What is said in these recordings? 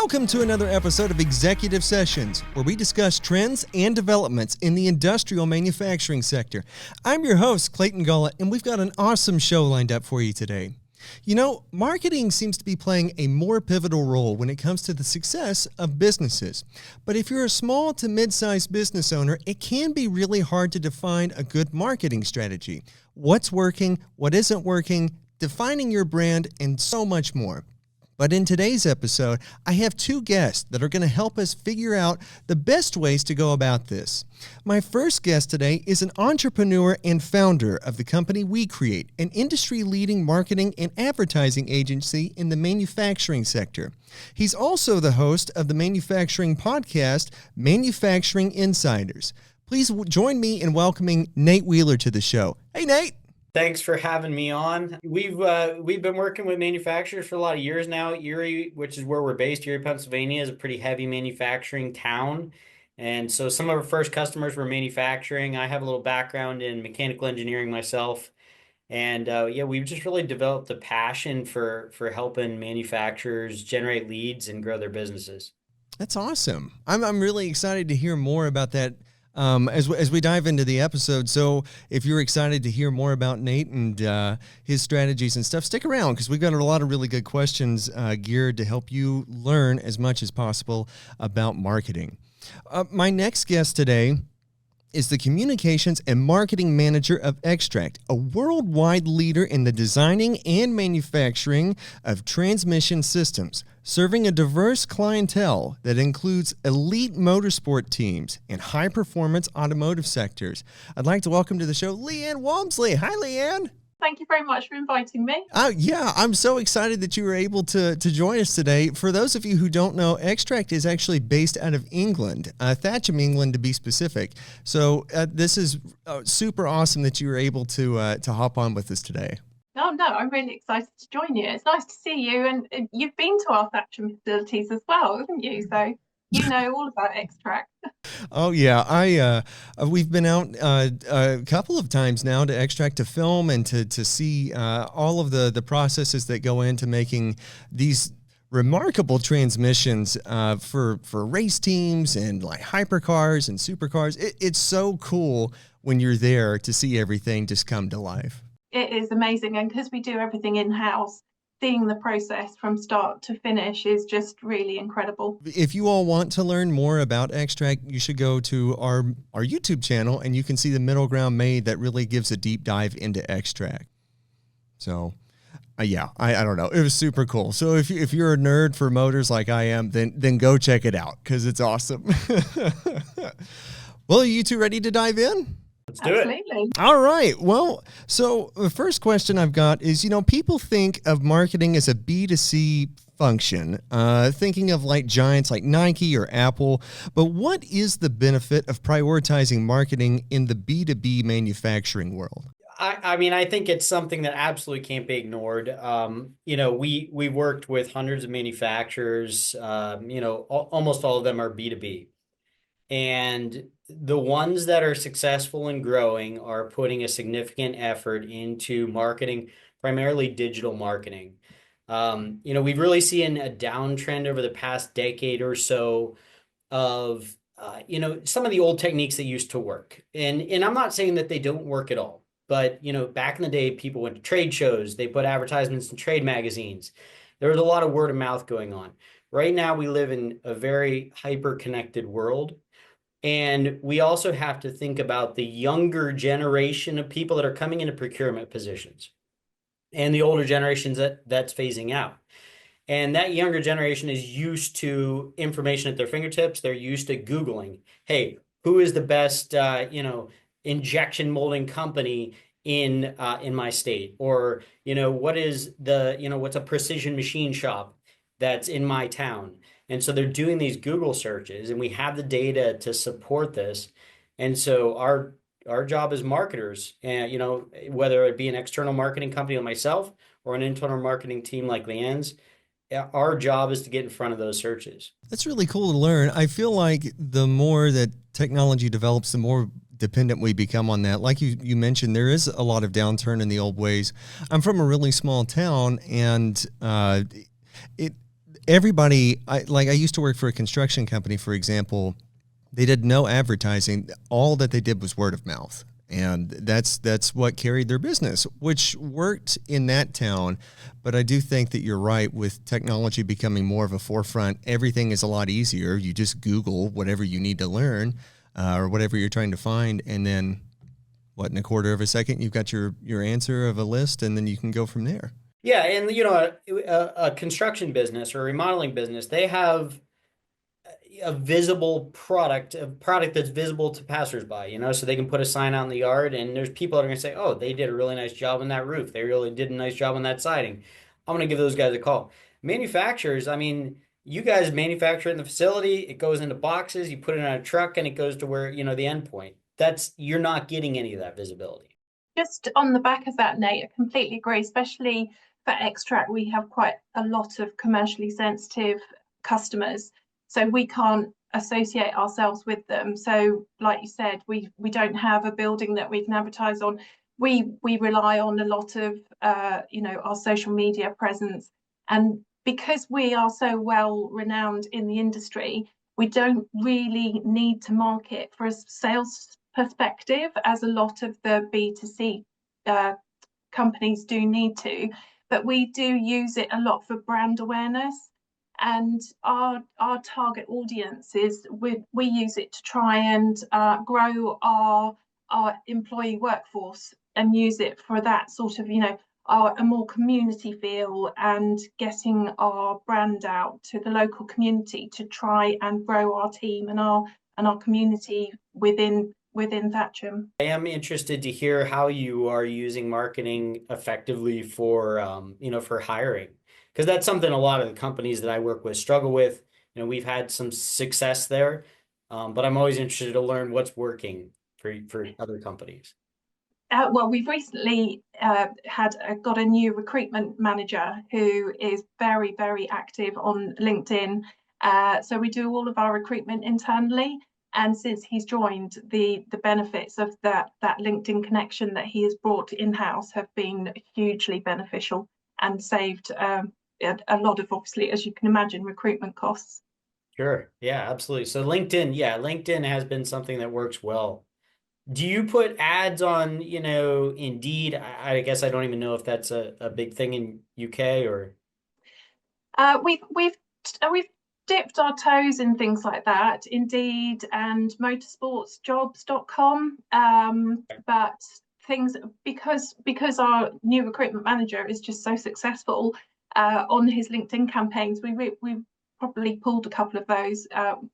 Welcome to another episode of Executive Sessions, where we discuss trends and developments in the industrial manufacturing sector. I'm your host, Clayton Gullett, and we've got an awesome show lined up for you today. You know, marketing seems to be playing a more pivotal role when it comes to the success of businesses. But if you're a small to mid-sized business owner, it can be really hard to define a good marketing strategy. What's working, what isn't working, defining your brand, and so much more. But in today's episode, I have two guests that are going to help us figure out the best ways to go about this. My first guest today is an entrepreneur and founder of the company weCreate, an industry-leading marketing and advertising agency in the manufacturing sector. He's also the host of the manufacturing podcast, Manufacturing Insiders. Please join me in welcoming Nate Wheeler to the show. Hey, Nate. Thanks for having me on. We've been working with manufacturers for a lot of years now. Erie, which is where we're based, Erie, Pennsylvania, is a pretty heavy manufacturing town. And so some of our first customers were manufacturing. I have a little background in mechanical engineering myself. And we've just really developed a passion for helping manufacturers generate leads and grow their businesses. That's awesome. I'm really excited to hear more about that. As we dive into the episode. So if you're excited to hear more about Nate and his strategies and stuff, stick around because we've got a lot of really good questions geared to help you learn as much as possible about marketing. My next guest today is the communications and marketing manager of Xtrac, a worldwide leader in the designing and manufacturing of transmission systems, serving a diverse clientele that includes elite motorsport teams and high-performance automotive sectors. I'd like to welcome to the show Leanne Walmsley. Hi, Leanne. Thank you very much for inviting me. Yeah, I'm so excited that you were able to join us today. For those of you who don't know, Xtrac is actually based out of England, Thatcham, England to be specific. So this is super awesome that you were able to hop on with us today. No, I'm really excited to join you. It's nice to see you, and you've been to our Thatcham facilities as well, haven't you? So you know all about Xtrac. Oh yeah, we've been out a couple of times now to Xtrac to film and to see all of the processes that go into making these remarkable transmissions for race teams and like hypercars and supercars. It's so cool when you're there to see everything just come to life. It is amazing, and because we do everything in-house, seeing the process from start to finish is just really incredible. If you all want to learn more about Xtrac, you should go to our YouTube channel and you can see the MiddleGround made that really gives a deep dive into Xtrac. So I don't know. It was super cool. So if you're a nerd for motors like I am, then go check it out because it's awesome. Well, are you two ready to dive in? Let's do Absolutely. it. All right. Well, so the first question I've got is, people think of marketing as a B2C function, thinking of like giants like Nike or Apple, but what is the benefit of prioritizing marketing in the B2B manufacturing world? I think it's something that absolutely can't be ignored. We worked with hundreds of manufacturers. Almost all of them are B2B. And the ones that are successful and growing are putting a significant effort into marketing, primarily digital marketing. We've really seen a downtrend over the past decade or so of, some of the old techniques that used to work. And I'm not saying that they don't work at all, but, back in the day, people went to trade shows, they put advertisements in trade magazines. There was a lot of word of mouth going on. Right now, we live in a very hyper-connected world. And we also have to think about the younger generation of people that are coming into procurement positions and the older generations that's phasing out. And that younger generation is used to information at their fingertips. They're used to Googling, hey, who is the best, injection molding company in my state? Or, what is what's a precision machine shop that's in my town? And so they're doing these Google searches, and we have the data to support this. And so our job as marketers, and whether it be an external marketing company like myself or an internal marketing team like Leanne's, our job is to get in front of those searches. That's really cool to learn. I feel like the more that technology develops, the more dependent we become on that. Like you mentioned, there is a lot of downturn in the old ways. I'm from a really small town, and everybody, I used to work for a construction company, for example. They did no advertising. All that they did was word of mouth. And that's what carried their business, which worked in that town. But I do think that you're right, with technology becoming more of a forefront. Everything is a lot easier. You just Google whatever you need to learn, or whatever you're trying to find. And then in a quarter of a second, you've got your answer of a list, and then you can go from there. Yeah, and a construction business or a remodeling business, they have a visible product, a product that's visible to passersby, so they can put a sign out in the yard, and there's people that are going to say, oh, they did a really nice job on that roof. They really did a nice job on that siding. I'm going to give those guys a call. Manufacturers, I mean, you guys manufacture in the facility, it goes into boxes, you put it on a truck, and it goes to where, the end point. You're not getting any of that visibility. Just on the back of that, Nate, I completely agree, especially for Xtrac. We have quite a lot of commercially sensitive customers, so we can't associate ourselves with them. So like you said, we don't have a building that we can advertise on. We rely on a lot of our social media presence, and because we are so well renowned in the industry, we don't really need to market for a sales perspective, as a lot of the B2C companies do need to, but we do use it a lot for brand awareness. And our target audience is, we use it to try and grow our employee workforce, and use it for that sort of a more community feel, and getting our brand out to the local community to try and grow our team and our community within Thatcham. I am interested to hear how you are using marketing effectively for for hiring, because that's something a lot of the companies that I work with struggle with. We've had some success there, but I'm always interested to learn what's working for other companies. Well, we've recently got a new recruitment manager who is very, very active on LinkedIn. So we do all of our recruitment internally. And since he's joined, the benefits of that LinkedIn connection that he has brought in-house have been hugely beneficial, and saved a lot of, obviously, as you can imagine, recruitment costs. Sure. Yeah, absolutely. So LinkedIn has been something that works well. Do you put ads on, Indeed? I guess I don't even know if that's a big thing in UK or. We've dipped our toes in things like that, Indeed and motorsportsjobs.com. But things, because our new recruitment manager is just so successful on his LinkedIn campaigns, we probably pulled a couple of those,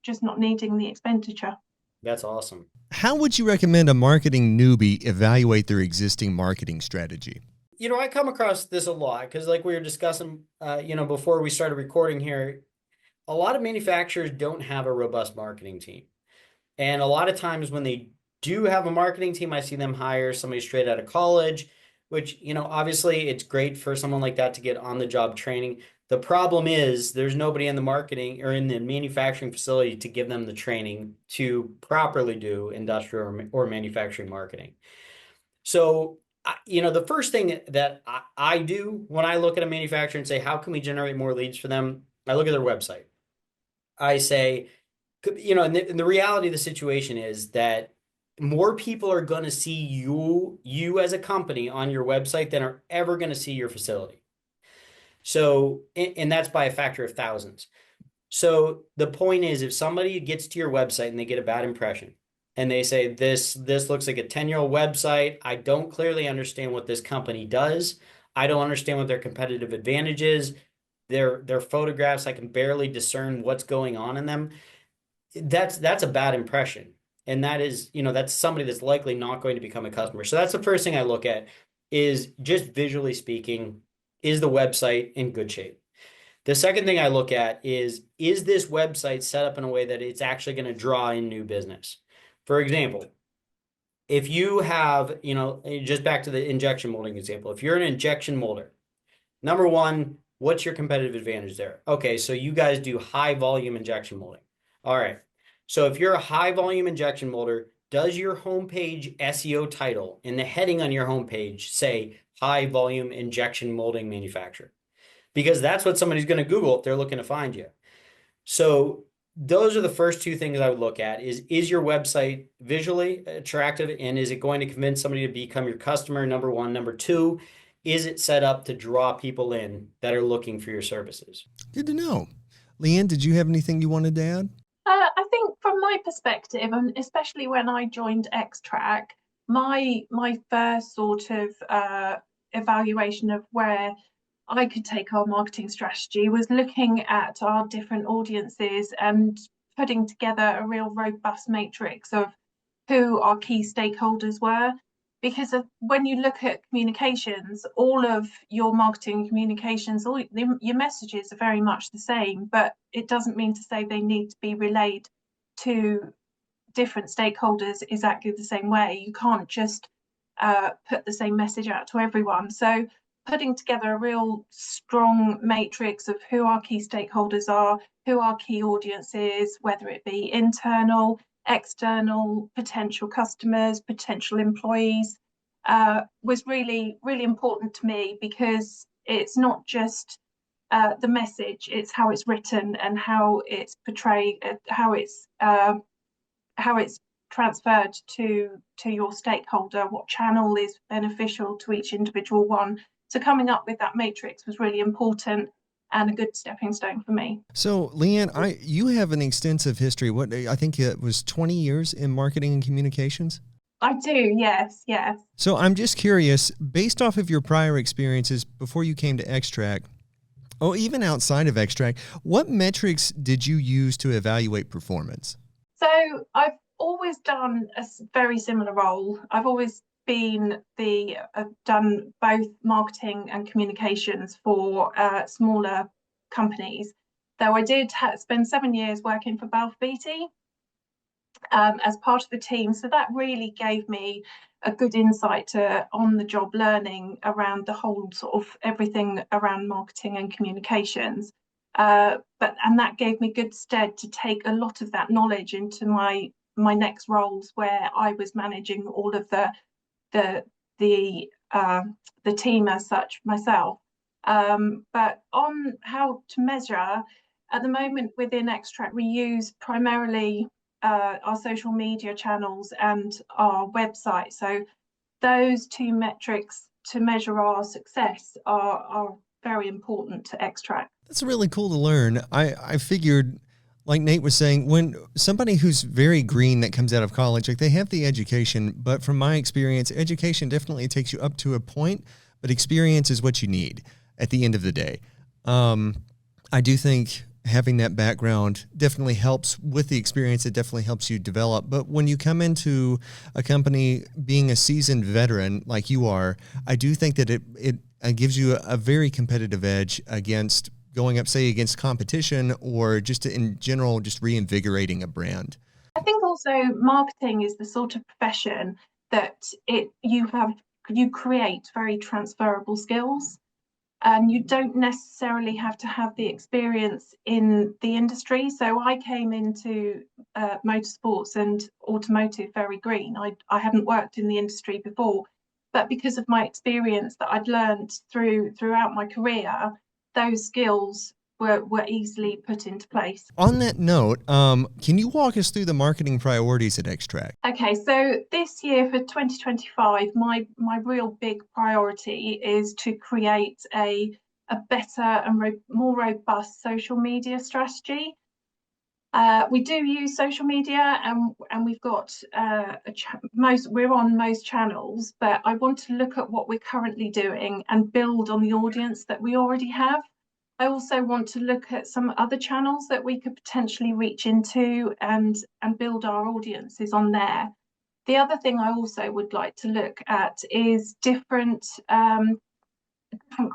just not needing the expenditure. That's awesome. How would you recommend a marketing newbie evaluate their existing marketing strategy? I come across this a lot because, like we were discussing, before we started recording here, a lot of manufacturers don't have a robust marketing team. And a lot of times when they do have a marketing team, I see them hire somebody straight out of college, which, obviously it's great for someone like that to get on the job training. The problem is there's nobody in the marketing or in the manufacturing facility to give them the training to properly do industrial or manufacturing marketing. So, the first thing that I do when I look at a manufacturer and say, how can we generate more leads for them? I look at their website. I say, and the reality of the situation is that more people are going to see you as a company on your website than are ever going to see your facility. So, and that's by a factor of thousands. So the point is, if somebody gets to your website and they get a bad impression and they say, this looks like a 10-year-old website, I don't clearly understand what this company does. I don't understand what their competitive advantage is. Their photographs, I can barely discern what's going on in them. That's a bad impression. And that is, that's somebody that's likely not going to become a customer. So that's the first thing I look at, is just visually speaking, is the website in good shape? The second thing I look at is this website set up in a way that it's actually going to draw in new business? For example, if you have, just back to the injection molding example, if you're an injection molder, number one, what's your competitive advantage there? Okay, so you guys do high volume injection molding. All right. So if you're a high volume injection molder, does your homepage SEO title in the heading on your homepage say high volume injection molding manufacturer? because that's what somebody's going to Google if they're looking to find you. So those are the first two things I would look at is your website visually attractive, and is it going to convince somebody to become your customer? Number one. Number two, is it set up to draw people in that are looking for your services? Good to know. Leanne, did you have anything you wanted to add? I think from my perspective, and especially when I joined Xtrac, my first sort of evaluation of where I could take our marketing strategy was looking at our different audiences and putting together a real robust matrix of who our key stakeholders were. Because when you look at communications, all of your marketing communications, your messages are very much the same, but it doesn't mean to say they need to be relayed to different stakeholders exactly the same way. You can't just put the same message out to everyone. So putting together a real strong matrix of who our key stakeholders are, who our key audience is, whether it be internal, external, potential customers, potential employees, was really, really important to me, because it's not just the message, it's how it's written and how it's portrayed, how it's transferred to your stakeholder, what channel is beneficial to each individual one. So coming up with that matrix was really important and a good stepping stone for me. So, Leanne, you have an extensive history. What, I think it was 20 years in marketing and communications? I do, yes. So I'm just curious, based off of your prior experiences before you came to Xtrac, or even outside of Xtrac, what metrics did you use to evaluate performance? So I've always done a very similar role. I've always been done both marketing and communications for smaller companies. Though I did spend 7 years working for Balfour Beatty as part of the team. So that really gave me a good insight to on-the-job learning around the whole sort of everything around marketing and communications. And that gave me good stead to take a lot of that knowledge into my next roles, where I was managing all of the team as such myself. But on how to measure, at the moment within Xtrac, we use primarily our social media channels and our website. So those two metrics to measure our success are very important to Xtrac. That's really cool to learn. I figured, like Nate was saying, when somebody who's very green that comes out of college, like they have the education, but from my experience, education definitely takes you up to a point, but experience is what you need at the end of the day. I do think having that background definitely helps with the experience. It definitely helps you develop. But when you come into a company being a seasoned veteran like you are, I do think that it gives you a very competitive edge against going up, say, against competition, or just in general, just reinvigorating a brand. I think also marketing is the sort of profession that you create very transferable skills, and you don't necessarily have to have the experience in the industry. So I came into motorsports and automotive very green. I hadn't worked in the industry before, but because of my experience that I'd learned throughout my career, those skills were easily put into place. On that note, can you walk us through the marketing priorities at Xtrac? Okay, so this year for 2025, my real big priority is to create a better and more robust social media strategy. We do use social media, and we've got we're on most channels, but I want to look at what we're currently doing and build on the audience that we already have. I also want to look at some other channels that we could potentially reach into and build our audiences on there. The other thing I also would like to look at is different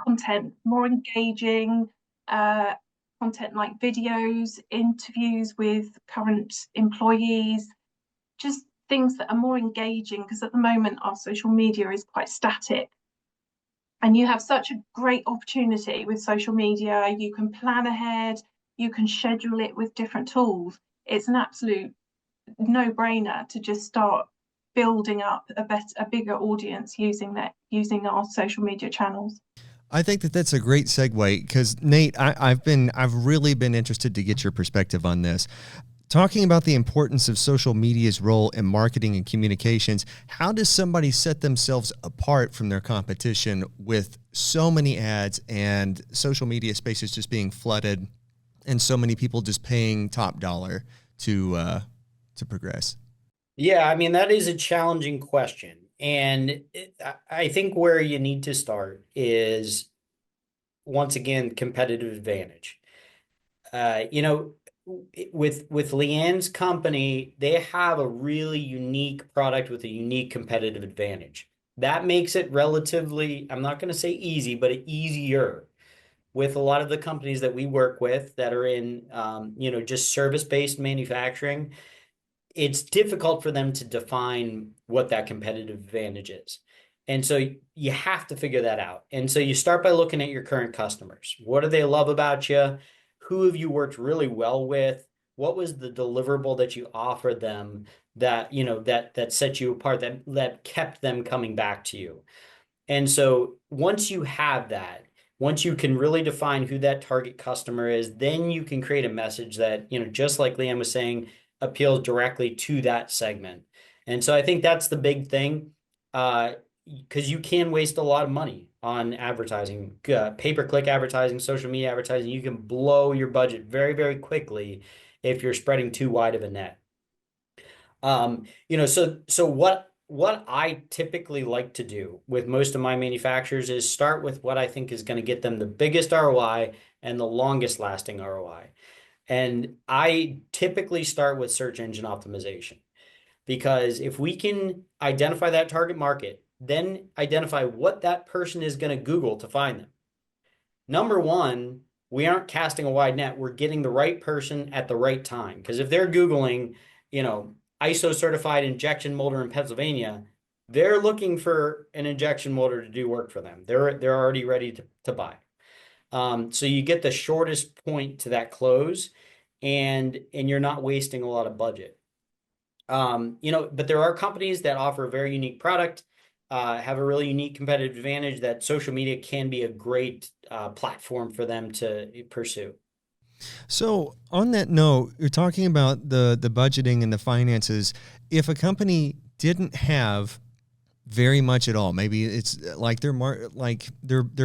content, more engaging content like videos, interviews with current employees, just things that are more engaging, because at the moment our social media is quite static. And you have such a great opportunity with social media. You can plan ahead, you can schedule it with different tools. It's an absolute no-brainer to just start building up a bigger audience using our social media channels. I think that that's a great segue because Nate, I've really been interested to get your perspective on this. Talking about the importance of social media's role in marketing and communications, how does somebody set themselves apart from their competition with so many ads and social media spaces just being flooded and so many people just paying top dollar to progress? Yeah, I mean, that is a challenging question. And I think where you need to start is, once again, competitive advantage. You know, with Leanne's company, they have a really unique product with a unique competitive advantage. That makes it relatively, I'm not going to say easy, but easier with a lot of the companies that we work with that are in, just service-based manufacturing. It's difficult for them to define what that competitive advantage is. And so you have to figure that out. And so you start by looking at your current customers. What do they love about you? Who have you worked really well with? What was the deliverable that you offered them that, that set you apart, that kept them coming back to you? And so once you have that, once you can really define who that target customer is, then you can create a message that, just like Leanne was saying, appeals directly to that segment. And so I think that's the big thing, because you can waste a lot of money on advertising, pay-per-click advertising, social media advertising. You can blow your budget very, very quickly if you're spreading too wide of a net. So what I typically like to do with most of my manufacturers is start with what I think is going to get them the biggest ROI and the longest lasting ROI. And I typically start with search engine optimization, because if we can identify that target market, then identify what that person is going to Google to find them. Number one, we aren't casting a wide net. We're getting the right person at the right time. Because if they're Googling, ISO certified injection molder in Pennsylvania, they're looking for an injection molder to do work for them. They're already ready to buy. So you get the shortest point to that close, and you're not wasting a lot of budget. But there are companies that offer a very unique product, have a really unique competitive advantage that social media can be a great platform for them to pursue. So on that note, you're talking about the budgeting and the finances. If a company didn't have very much at all, maybe it's like their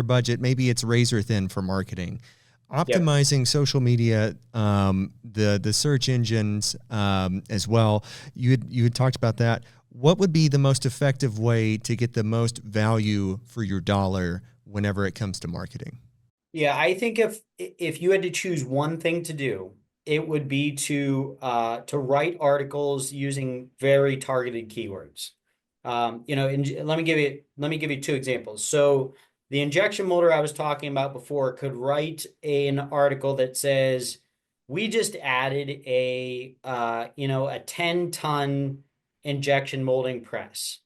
budget, maybe it's razor thin for marketing. Optimizing Yep. social media, the search engines as well. You had talked about that. What would be the most effective way to get the most value for your dollar whenever it comes to marketing? Yeah, I think if you had to choose one thing to do, it would be to write articles using very targeted keywords. And let me give you two examples. So the injection molder I was talking about before could write an article that says, we just added a 10-ton injection molding press.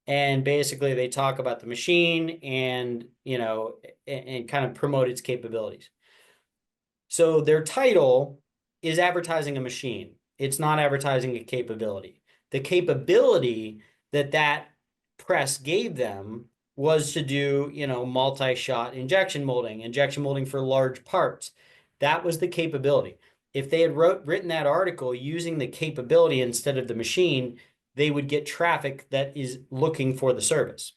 And basically they talk about the machine and kind of promote its capabilities. So their title is advertising a machine. It's not advertising a capability. The capability that press gave them was to do, multi-shot injection molding for large parts. That was the capability. If they had written that article using the capability instead of the machine, they would get traffic that is looking for the service.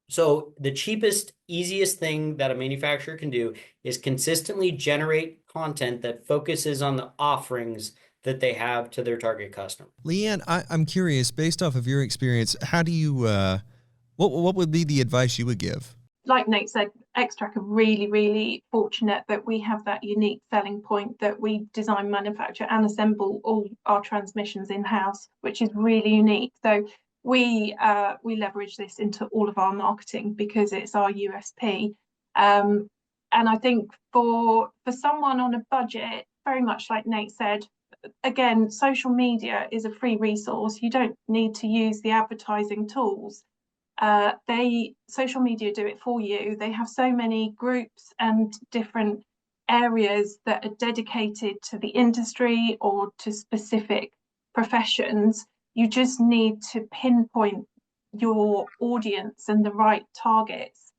So the cheapest, easiest thing that a manufacturer can do is consistently generate content that focuses on the offerings that they have to their target customer. Leanne, I'm curious, based off of your experience, how do you, what would be the advice you would give? Like Nate said, Xtrac are really, really fortunate that we have that unique selling point that we design, manufacture, and assemble all our transmissions in-house, which is really unique. So we leverage this into all of our marketing because it's our USP. And I think for someone on a budget, very much like Nate said, again, social media is a free resource. You don't need to use the advertising tools. Social media do it for you. They have so many groups and different areas that are dedicated to the industry or to specific professions. You just need to pinpoint your audience and the right targets.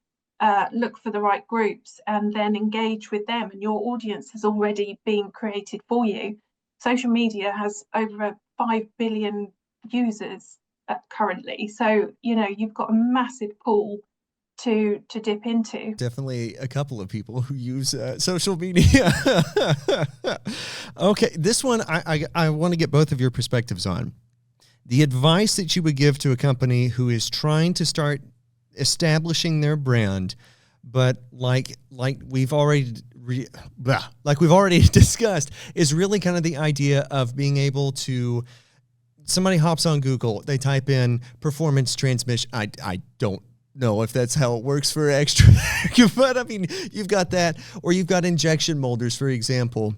look for the right groups and then engage with them, and your audience has already been created for you. Social media has over 5 billion users currently, so you've got a massive pool to dip into. Definitely a couple of people who use social media. Okay, this one I want to get both of your perspectives on. The advice that you would give to a company who is trying to start establishing their brand, but like we've already discussed, is really kind of the idea of being able to, somebody hops on Google, they type in performance transmission. I don't know if that's how it works for Xtrac, but I mean, you've got that, or you've got injection molders, for example.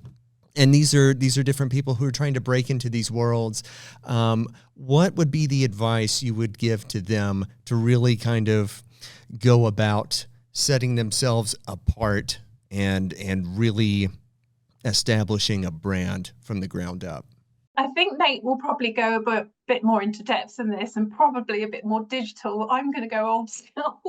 And these are different people who are trying to break into these worlds. What would be the advice you would give to them to really kind of go about setting themselves apart and really establishing a brand from the ground up? I think Nate will probably go a bit more into depth than this, and probably a bit more digital. I'm going to go old school.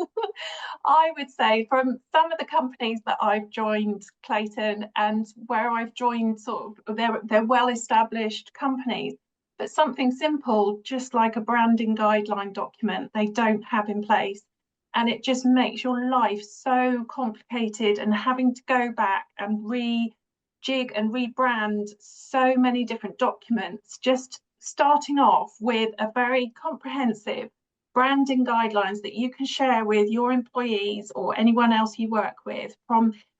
I would say from some of the companies that I've joined, Clayton, and where I've joined, sort of they're well-established companies, but something simple, just like a branding guideline document, they don't have in place. And it just makes your life so complicated, and having to go back and rejig and rebrand so many different documents. Just starting off with a very comprehensive branding guidelines that you can share with your employees or anyone else you work with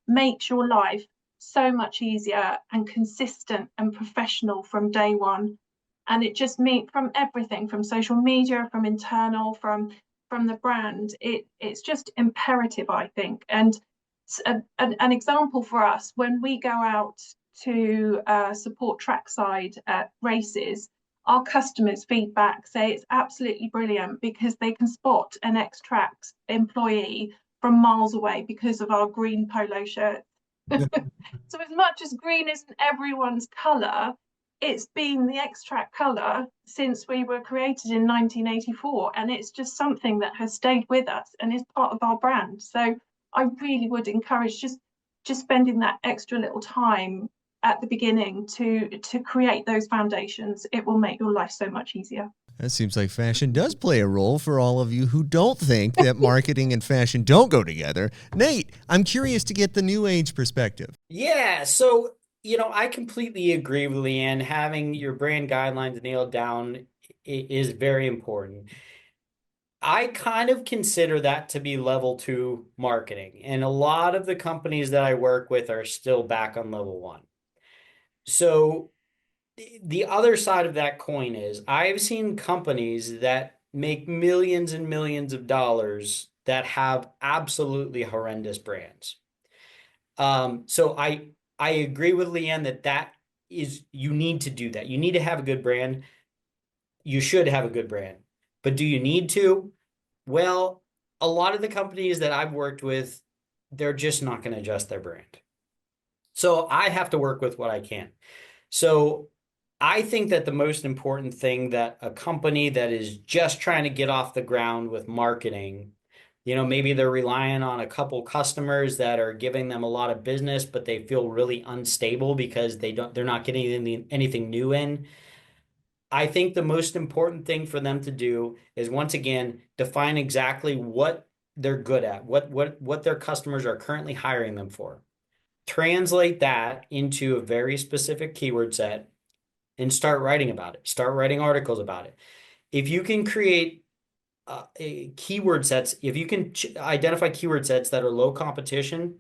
makes your life so much easier and consistent and professional from day one. And it just means from everything, from social media, from internal, from the brand, it's just imperative, I think. And an example for us, when we go out to support trackside at races, our customers' feedback say it's absolutely brilliant because they can spot an Xtrac employee from miles away because of our green polo shirts. So as much as green isn't everyone's colour, it's been the Xtrac colour since we were created in 1984, and it's just something that has stayed with us and is part of our brand. So I really would encourage just spending that extra little time at the beginning to create those foundations. It will make your life so much easier. That seems like fashion does play a role for all of you who don't think that marketing and fashion don't go together. Nate, I'm curious to get the new age perspective. Yeah, so I completely agree with Leanne. Having your brand guidelines nailed down is very important. I kind of consider that to be level 2 marketing, and a lot of the companies that I work with are still back on level 1. So the other side of that coin is I've seen companies that make millions and millions of dollars that have absolutely horrendous brands. So I agree with Leanne that is, you need to do that. You need to have a good brand. You should have a good brand. But do you need to? Well, a lot of the companies that I've worked with, they're just not going to adjust their brand. So I have to work with what I can. So I think that the most important thing that a company that is just trying to get off the ground with marketing, maybe they're relying on a couple customers that are giving them a lot of business, but they feel really unstable because they're not getting anything new in. I think the most important thing for them to do is, once again, define exactly what they're good at, what their customers are currently hiring them for. Translate that into a very specific keyword set and start writing about it. Start writing articles about it. If you can create keyword sets, if you can identify keyword sets that are low competition,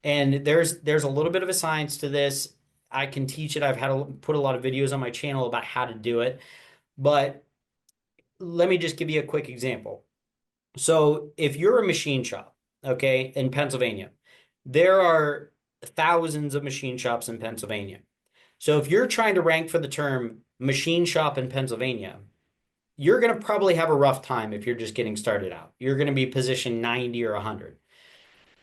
and there's a little bit of a science to this. I can teach it. I've had to put a lot of videos on my channel about how to do it. But let me just give you a quick example. So if you're a machine shop, okay, in Pennsylvania, there are thousands of machine shops in Pennsylvania. So if you're trying to rank for the term machine shop in Pennsylvania, you're going to probably have a rough time if you're just getting started out. You're going to be position 90 or 100.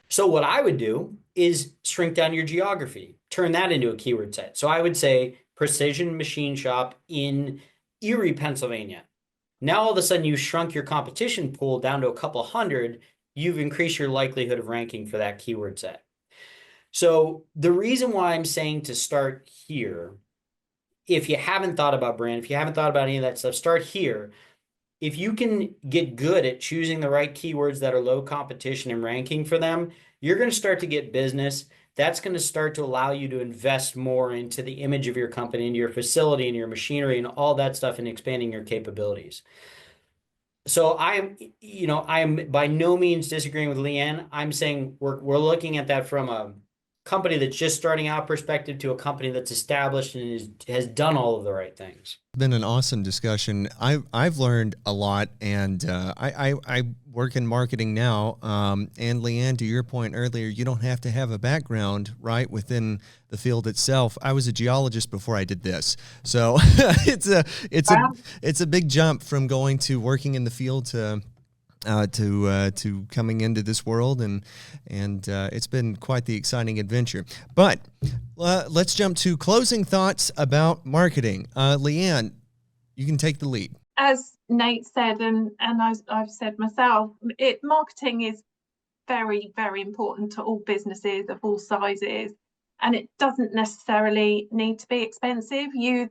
So what I would do is shrink down your geography, turn that into a keyword set. So I would say precision machine shop in Erie, Pennsylvania. Now all of a sudden you shrunk your competition pool down to a couple hundred. you've increased your likelihood of ranking for that keyword set. So the reason why I'm saying to start here, if you haven't thought about brand, if you haven't thought about any of that stuff, start here. If you can get good at choosing the right keywords that are low competition and ranking for them, you're going to start to get business. That's going to start to allow you to invest more into the image of your company, into your facility, and your machinery, and all that stuff, and expanding your capabilities. So I am by no means disagreeing with Leanne. I'm saying we're looking at that from a company that's just starting out perspective to a company that's established and has done all of the right things. It's been an awesome discussion. I've learned a lot, and I work in marketing now. And Leanne, to your point earlier, you don't have to have a background right within the field itself. I was a geologist before I did this, so it's a big jump from going to working in the field to coming into this world, and it's been quite the exciting adventure. But let's jump to closing thoughts about marketing. Leanne, you can take the lead. As Nate said, and I've said myself, marketing is very, very important to all businesses of all sizes, and it doesn't necessarily need to be expensive. You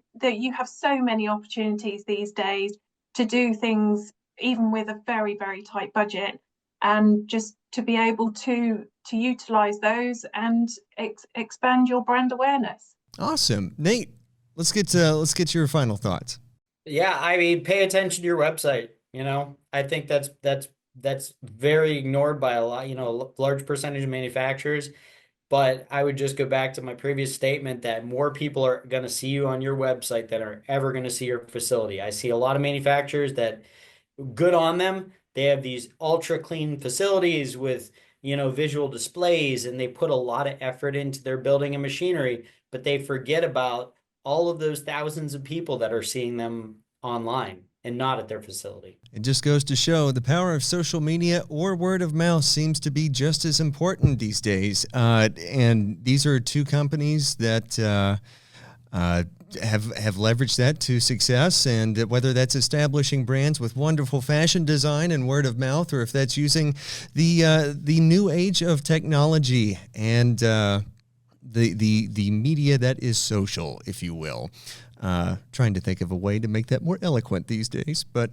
have so many opportunities these days to do things even with a very, very tight budget, and just to be able to utilize those and expand your brand awareness. Awesome. Nate, let's get to your final thoughts. Yeah, I mean, pay attention to your website. I think that's very ignored by a lot, a large percentage of manufacturers. But I would just go back to my previous statement that more people are going to see you on your website than are ever going to see your facility. I see a lot of manufacturers that, good on them, they have these ultra clean facilities with visual displays, and they put a lot of effort into their building and machinery, but they forget about all of those thousands of people that are seeing them online and not at their facility. It just goes to show the power of social media or word of mouth seems to be just as important these days. And these are two companies that have leveraged that to success, and whether that's establishing brands with wonderful fashion design and word of mouth, or if that's using the new age of technology and the media that is social, if you will. Trying to think of a way to make that more eloquent these days, but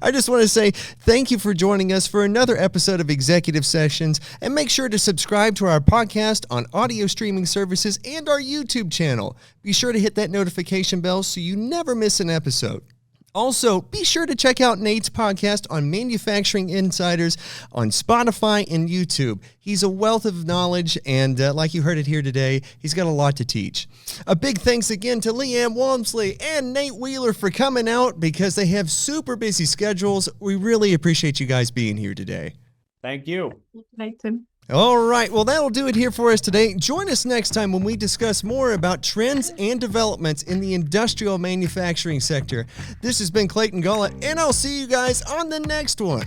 I just want to say thank you for joining us for another episode of Executive Sessions, and make sure to subscribe to our podcast on audio streaming services and our YouTube channel. Be sure to hit that notification bell so you never miss an episode. Also, be sure to check out Nate's podcast on Manufacturing Insiders on Spotify and YouTube. He's a wealth of knowledge, and like you heard it here today, he's got a lot to teach. A big thanks again to Leanne Walmsley and Nate Wheeler for coming out because they have super busy schedules. We really appreciate you guys being here today. Thank you. Nathan. All right, well, that'll do it here for us today. Join us next time when we discuss more about trends and developments in the industrial manufacturing sector. This has been Clayton Gullet, and I'll see you guys on the next one.